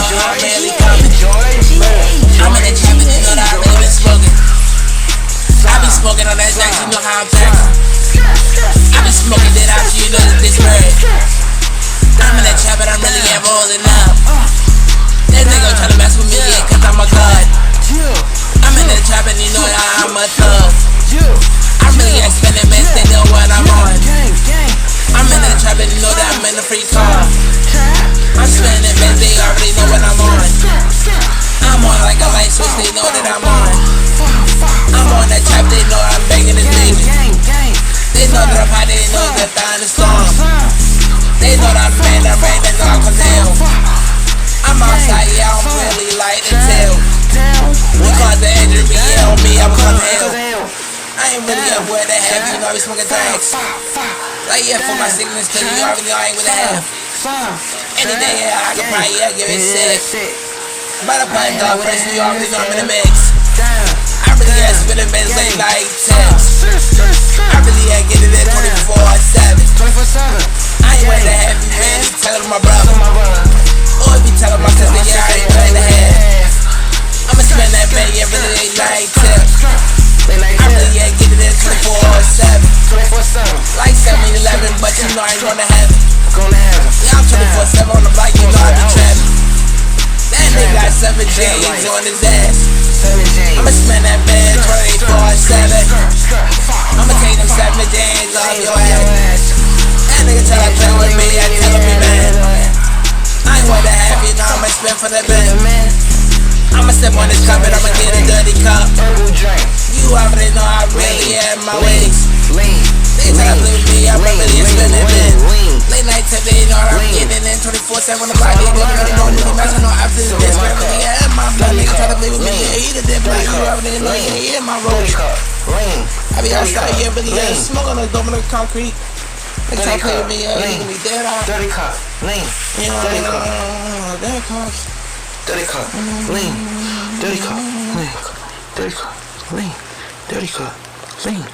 know I'm really coming. I'm in the trap, and you know that I really been smoking. I be smoking on that Jack, you know how I'm packing. I be smoking that out, you know that this bird. I'm in that trap, and I'm really rolling up. That nigga tryna mess with me, yeah, cause I'm a god. I'm in the trap, and you know that I'm a thug. I'm really spending mess, they know what I'm on. I'm in the trap, and you know that I'm in the free car. I'm spending mess, they already know what I'm on. I'm on like a light switch, they know that I'm on. I'm on that trap, they know I'm banging this baby. They know that I'm hot, they know that I'm in the storm. They know that I'm man, they know I can tell. I'm outside, yeah, I'm really light and tell. Because the injury on me, I'm gonna hell. I ain't really up where the heck, you know I be smoking tags. Like yeah, for my sickness, cause you already know I ain't with a half. Any day, yeah, I can probably, yeah, give it sick. But I probably dog first, you already know I'm in the mix. I really ain't spinning meds late like tips. I really ain't getting it 24/7. I ain't with the heavy man, he telling my brother. Or he be telling my sister, yeah, I ain't with the half. I'ma spend that bed, yeah, really ain't like tips. I really ain't getting it 24/7. Like 7-11, but you know I ain't gonna have it. Yeah, I'm 24/7 on the block, you know I be trapping. That nigga got 7 J's on his ass. I'ma spend that bed 24/7. I'ma take them 7 J's off your ass. That nigga try to play with me, I tell him, man, I ain't want to have you, now I'ma spend for the bed. I'ma step on this cup and I'ma get a dirty cup. You already know I really am my ways. They try to play with me, I really spending it. Late night tip, they know I'm getting in 24/7 on the block. They really know me, imagine no after this. I really am my blood. Nigga try to play with me, yeah, he the dead block. You already know, yeah, he in my road. I be outside, yeah, really ain't smoking on the dome of the concrete. They try to play with me, yeah, he gonna be dead off. Dirty cup, lean. You know, Dirty cup. Dirty cup. Dirty cup, lean. Dirty cup, lean. Dirty cup, lean. Dirty cup, lean.